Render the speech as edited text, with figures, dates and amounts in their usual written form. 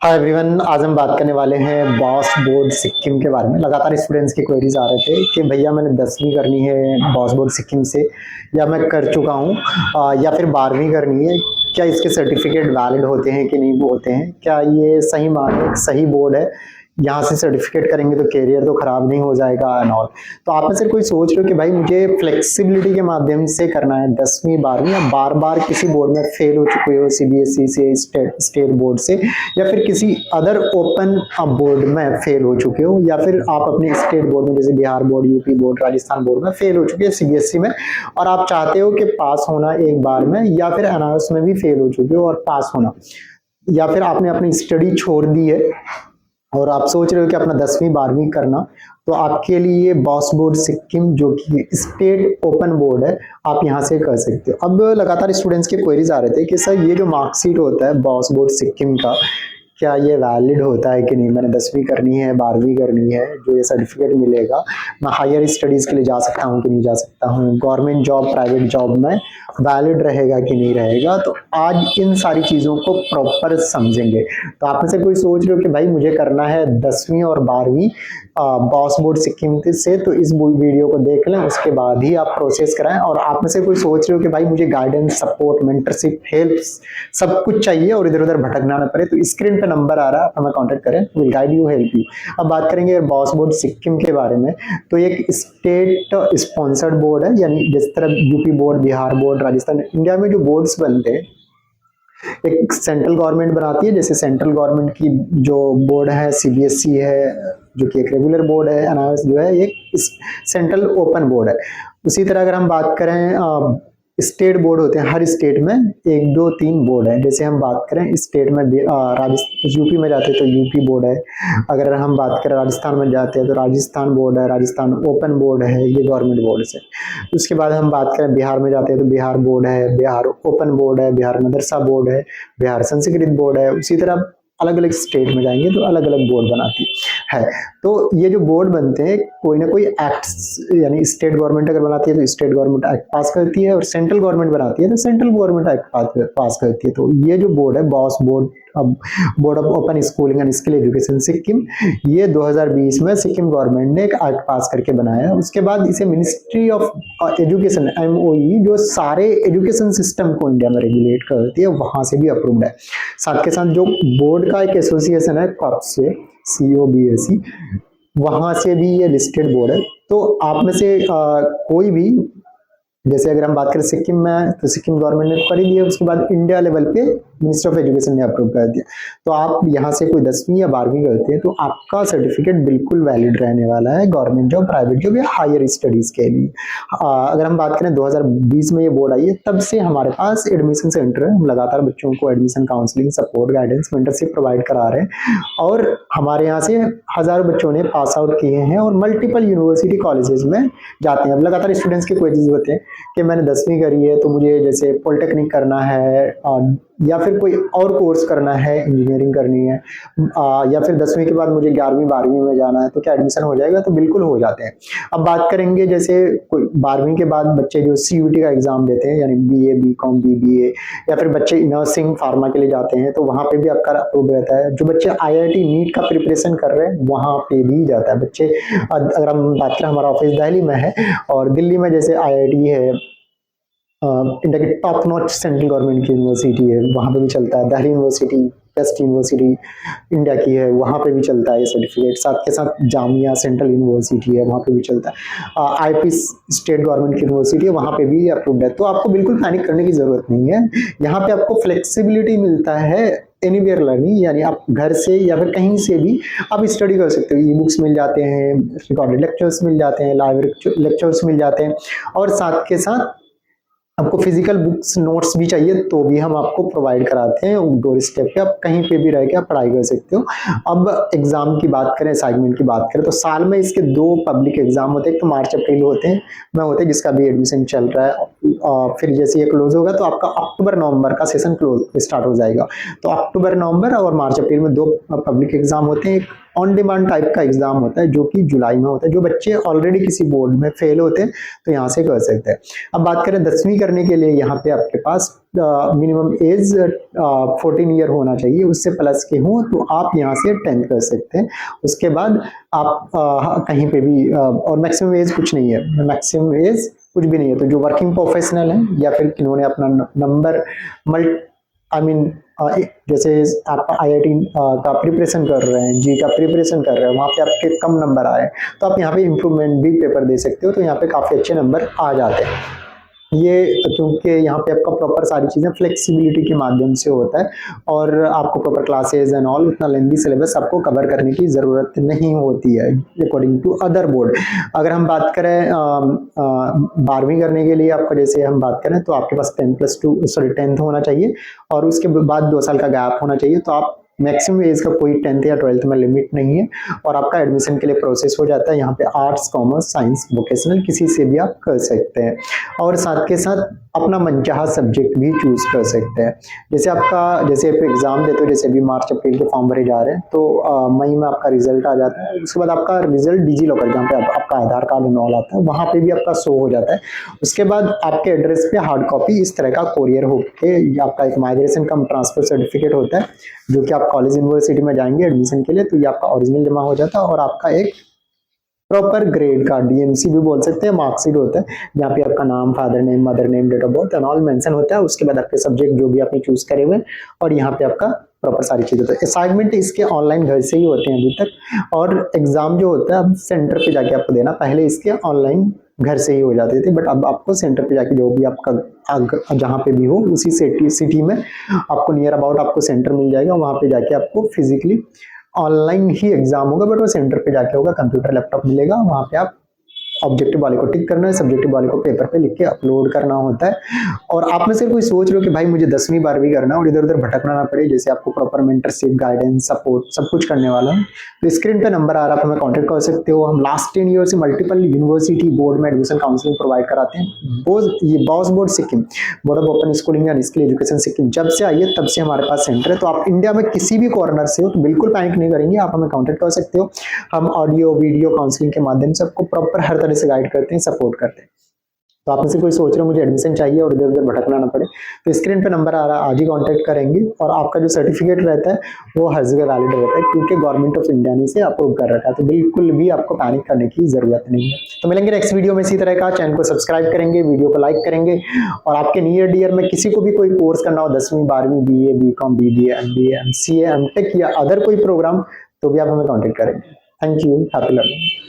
Hi everyone, आज हम बात करने वाले हैं बॉस बोर्ड सिक्किम के बारे में। लगातार स्टूडेंट्स की क्वेरीज आ रहे थे कि भैया मैंने 10वीं करनी है बॉस बोर्ड सिक्किम से, या मैं कर चुका हूँ, या फिर 12वीं करनी है। क्या इसके सर्टिफिकेट वैलिड होते हैं कि नहीं होते हैं, क्या ये सही माने सही बोर्ड है, यहाँ से सर्टिफिकेट करेंगे तो कैरियर तो खराब नहीं हो जाएगा एंड ऑल। तो आप में से कोई सोच रहे हो कि भाई मुझे फ्लेक्सिबिलिटी के माध्यम से करना है 10वीं 12वीं, या बार बार किसी बोर्ड में फेल हो चुके हो, सीबीएसई से, स्टेट बोर्ड से, या फिर किसी अदर ओपन बोर्ड में फेल हो चुके हो, या फिर आप अपने स्टेट बोर्ड में जैसे Bihar board, UP board, Rajasthan board में फेल हो चुके हो सीबीएसई में, और आप चाहते हो कि पास होना एक बार में, या फिर एनआईएस में भी फेल हो चुके हो और पास होना, या फिर आपने अपनी स्टडी छोड़ दी है और आप सोच रहे हो कि अपना 10वीं 12वीं करना, तो आपके लिए बॉस बोर्ड सिक्किम जो कि स्टेट ओपन बोर्ड है, आप यहाँ से कर सकते हो। अब लगातार स्टूडेंट्स के क्वेरीज आ रहे थे कि सर ये जो मार्कशीट होता है बॉस बोर्ड सिक्किम का, क्या ये वैलिड होता है कि नहीं। मैंने 10वीं करनी है, 12वीं करनी है, जो ये सर्टिफिकेट मिलेगा, मैं हायर स्टडीज के लिए जा सकता हूँ कि नहीं जा सकता हूँ, गवर्नमेंट जॉब प्राइवेट जॉब में वैलिड रहेगा कि नहीं रहेगा। तो आज इन सारी चीज़ों को प्रॉपर समझेंगे। तो आप में से कोई सोच रहे हो कि भाई मुझे करना है 10वीं और 12वीं बॉस बोर्ड सिक्किम से, तो इस वीडियो को देख लें, उसके बाद ही आप प्रोसेस कराएं। और आप में से कोई सोच रहे हो कि भाई मुझे गाइडेंस, सपोर्ट, मेंटरशिप, हेल्प सब कुछ चाहिए और इधर उधर भटकना ना पड़े, तो स्क्रीन पे नंबर आ रहा है, आप हमें कांटेक्ट करें, will guide you, help you. अब बात करेंगे बॉस बोर्ड सिक्किम के बारे में। तो एक स्टेट स्पॉन्सर्ड बोर्ड है, यानी जिस तरह UP board, Bihar board, Rajasthan, India में जो बोर्ड्स बनते हैं एक सेंट्रल गवर्नमेंट बनाती है। जैसे सेंट्रल गवर्नमेंट की जो बोर्ड है सीबीएसई है, जो कि एक रेगुलर बोर्ड है, एनआईएस जो है एक सेंट्रल ओपन बोर्ड है। उसी तरह अगर हम बात करें स्टेट बोर्ड होते हैं, हर स्टेट में 1 2 3 बोर्ड है। जैसे हम बात करें स्टेट में राजस्थान, यूपी में जाते हैं तो यूपी बोर्ड है। अगर हम बात करें राजस्थान में जाते हैं तो राजस्थान बोर्ड है, राजस्थान ओपन बोर्ड है, ये गवर्नमेंट बोर्ड है। उसके बाद हम बात करें बिहार में जाते हैं तो बिहार बोर्ड है, बिहार ओपन बोर्ड है, बिहार मदरसा बोर्ड है, बिहार संस्कृत बोर्ड है। उसी तरह अलग अलग स्टेट में जाएंगे तो अलग अलग बोर्ड बनाती है। तो ये जो बोर्ड बनते हैं कोई ना कोई एक्ट, यानी स्टेट गवर्नमेंट अगर बनाती है तो स्टेट गवर्नमेंट एक्ट पास करती है, और सेंट्रल गवर्नमेंट बनाती है तो सेंट्रल गवर्नमेंट एक्ट पास करती है। तो ये जो बोर्ड है boss board, board of open schooling and skill education Sikkim, ये 2020 में सिक्किम गवर्नमेंट ने एक एक्ट पास करके बनाया है। उसके बाद इसे मिनिस्ट्री ऑफ एजुकेशन एमओई, जो सारे एजुकेशन सिस्टम को इंडिया में रेगुलेट करती है, वहां से भी अप्रूव्ड है। साथ के साथ जो बोर्ड का एक एसोसिएशन है कॉप्से, COBSE, वहां से भी ये लिस्टेड बोर्ड है। तो आप में से कोई भी, जैसे अगर हम बात करें सिक्किम में, तो सिक्किम गवर्नमेंट ने कर ही दिया, उसके बाद इंडिया लेवल पे मिनिस्टर ऑफ एजुकेशन ने अप्रूव कर दिया। तो आप यहाँ से कोई 10वीं या 12वीं करते हैं तो आपका सर्टिफिकेट बिल्कुल वैलिड रहने वाला है, गवर्नमेंट जॉब, प्राइवेट जॉब या हायर स्टडीज के लिए। अगर हम बात करें 2020 में ये बोर्ड आई है, तब से हमारे पास एडमिशन सेंटर है। हम लगातार बच्चों को admission, counselling, support, guidance, mentorship provide करा रहे हैं, और हमारे यहाँ से हजारों बच्चों ने पास आउट किए हैं और मल्टीपल यूनिवर्सिटी कॉलेजेस में जाते हैं। अब लगातार स्टूडेंट्स के क्वेरीज होते हैं कि मैंने 10वीं करी है तो मुझे जैसे पॉलिटेक्निक करना है, या फिर कोई और कोर्स करना है, इंजीनियरिंग करनी है, या फिर 10वीं के बाद मुझे 11वीं 12वीं में जाना है, तो क्या एडमिशन हो जाएगा? तो बिल्कुल हो जाते हैं। अब बात करेंगे जैसे कोई 12वीं के बाद बच्चे जो CUT का एग्जाम देते हैं, यानी BA, BCom, BBA, या फिर बच्चे नर्सिंग, फार्मा के लिए जाते हैं, तो वहां पे भी आपका अप्रूव रहता है। जो बच्चे IIT नीट का प्रिपरेशन कर रहे हैं वहां पे भी जाता है बच्चे। अगर हम बात करें, हमारा ऑफिस दिल्ली में है, और दिल्ली में जैसे IIT है, इंडिया की टॉप नॉच सेंट्रल गवर्नमेंट की यूनिवर्सिटी है, वहाँ पे भी चलता है। Delhi university best university India की है, वहाँ पे भी चलता है ये सर्टिफिकेट। साथ के साथ जामिया सेंट्रल यूनिवर्सिटी है, वहाँ पे भी चलता है। IP स्टेट गवर्नमेंट की यूनिवर्सिटी है, वहाँ पे भी अप्रूव्ड है। तो आपको बिल्कुल पैनिक करने की जरूरत नहीं है। यहाँ पे आपको फ्लेक्सिबिलिटी मिलता है, एनीवेयर लर्निंग, यानी आप घर से या फिर कहीं से भी आप स्टडी कर सकते हो। ई बुक्स मिल जाते हैं, रिकॉर्डेड लेक्चर्स मिल जाते हैं, लाइव लेक्चर्स मिल जाते हैं, और साथ के साथ आपको फिजिकल बुक्स, नोट्स भी चाहिए तो भी हम आपको प्रोवाइड कराते हैं। डोर स्टेप पे आप कहीं पे भी रह के आप पढ़ाई कर सकते हो। अब एग्जाम की बात करें, असाइनमेंट की बात करें, तो साल में इसके 2 पब्लिक एग्जाम होते हैं, एक तो मार्च अप्रैल होते हैं में होते हैं, जिसका भी एडमिशन चल रहा है। फिर जैसे ये क्लोज होगा तो आपका अक्टूबर नवंबर का सेशन क्लोज स्टार्ट हो जाएगा। तो अक्टूबर नवंबर और मार्च अप्रैल में 2 पब्लिक एग्जाम होते हैं, एक ऑन डिमांड टाइप का एग्जाम होता है जो कि जुलाई में होता है। जो बच्चे ऑलरेडी किसी बोर्ड में फेल होते हैं तो यहाँ से कर सकते हैं। अब बात करें 10वीं करने के लिए, यहाँ पे आपके पास मिनिमम एज 14 ईयर होना चाहिए, उससे प्लस के हो तो आप यहाँ से 10th कर सकते हैं। उसके बाद आप कहीं पे भी और मैक्सिमम एज कुछ नहीं है, मैक्सिमम एज कुछ भी नहीं है। तो जो वर्किंग प्रोफेशनल हैं या फिर किन्होंने अपना नंबर जैसे आप IIT का प्रिपरेशन कर रहे हैं, जी का प्रिपरेशन कर रहे हैं, वहाँ पे आपके कम नंबर आए तो आप यहाँ पे इम्प्रूवमेंट भी पेपर दे सकते हो, तो यहाँ पे काफ़ी अच्छे नंबर आ जाते हैं। ये क्योंकि यहाँ पे आपका प्रॉपर सारी चीज़ें फ्लेक्सिबिलिटी के माध्यम से होता है और आपको प्रॉपर क्लासेज एंड ऑल, उतना लेंथी सिलेबस आपको कवर करने की ज़रूरत नहीं होती है अकॉर्डिंग टू अदर बोर्ड। अगर हम बात करें 12वीं करने के लिए आपका, जैसे हम बात करें तो आपके पास 10th होना चाहिए और उसके बाद 2 साल का गैप होना चाहिए। तो आप मैक्सिमम एज का कोई 10th या 12th में लिमिट नहीं है और आपका एडमिशन के लिए प्रोसेस हो जाता है। यहाँ पे आर्ट्स, कॉमर्स, साइंस, वोकेशनल किसी से भी आप कर सकते हैं और साथ के साथ अपना मनचाहा सब्जेक्ट भी चूज कर सकते हैं। जैसे आप एग्जाम देते हो, जैसे अभी मार्च अप्रैल के फॉर्म भरे जा रहे हैं तो मई में आपका रिजल्ट आ जाता है। उसके बाद आपका रिजल्ट डिजी लॉकर, जहाँ पे आपका आधार कार्ड इन्वॉल्व आता है, वहाँ पे भी आपका शो हो जाता है। उसके बाद आपके एड्रेस पे हार्ड कॉपी इस तरह का कोरियर होके आपका एक माइग्रेशन कम ट्रांसफर सर्टिफिकेट होता है, जो कि आप कॉलेज यूनिवर्सिटी में जाएंगे एडमिशन के लिए तो ये आपका ओरिजिनल जमा हो जाता है और आपका एक प्रॉपर ग्रेड का DMC भी बोल सकते हैं मार्कशीट होता है, जहाँ पे आपका नाम, father name, mother name, date of birth and all mention होता है। उसके बाद आपके सब्जेक्ट जो भी आपने चूज करे हुए और यहाँ पे आपका प्रॉपर सारी चीजें होती है। असाइनमेंट इसके ऑनलाइन घर से ही होते हैं अभी तक, और एग्जाम जो होता है अब सेंटर पे जाके आपको देना, पहले इसके ऑनलाइन घर से ही हो जाते थे बट अब आपको सेंटर पे जाके जो भी आपका जहाँ पे भी हो उसी सिटी में आपको नियर अबाउट आपको सेंटर मिल जाएगा, वहाँ पे जाके आपको फिजिकली ऑनलाइन ही एग्जाम होगा बट वो सेंटर पे जाके होगा, कंप्यूटर लैपटॉप मिलेगा, वहाँ पे आप ऑब्जेक्टिव वाले को टिक करना है, सब्जेक्टिव वाले को पेपर पे लिख के अपलोड करना होता है। और आप में से कोई सोच रहे हो कि भाई मुझे 10वीं 12वीं करना है और इधर उधर भटकना ना पड़े, जैसे आपको प्रॉपर मेंटरशिप, गाइडेंस, सपोर्ट सब कुछ करने वाला है, तो स्क्रीन पे नंबर आ रहा है, आप हमें कॉन्टेक्ट कर सकते हो। हम लास्ट 10 ईयर से मल्टीपल यूनिवर्सिटी बोर्ड में एडमिशन काउंसलिंग प्रोवाइड कराते हैं। ये boss board Sikkim, board of open schooling and skill education Sikkim जब से आई है तब से हमारे पास सेंटर है। तो आप इंडिया में किसी भी कॉर्नर से हो तो बिल्कुल पैनिक नहीं करेंगे, आप हमें कॉन्टेक्ट कर सकते हो। हम ऑडियो वीडियो काउंसलिंग के माध्यम से आपको प्रॉपर हर तरह से गाइड करते हैं, सपोर्ट करते हैं। तो आप में से कोई सोच रहे हो मुझे एडमिशन चाहिए और इधर उधर भटकना ना पड़े, तो स्क्रीन पे नंबर आ रहा है, आज ही कांटेक्ट करेंगे। और आपका जो सर्टिफिकेट रहता है वो हर जगह वैलिड रहता है क्योंकि गवर्नमेंट ऑफ इंडिया ने इसे अप्रूव कर रखा है, तो बिल्कुल भी आपको पैनिक करने की जरूरत नहीं है। तो मिलेंगे नेक्स्ट वीडियो में इसी तरह का। चैनल को सब्सक्राइब करेंगे, वीडियो को लाइक करेंगे, और आपके नियर डियर में किसी को भी कोई कोर्स करना हो, 10वीं 12वीं, BA, BCom, BBA, MBA, MCA, MTech या अदर कोई प्रोग्राम, तो भी आप हमें कॉन्टेक्ट करेंगे। Thank you, happy learning.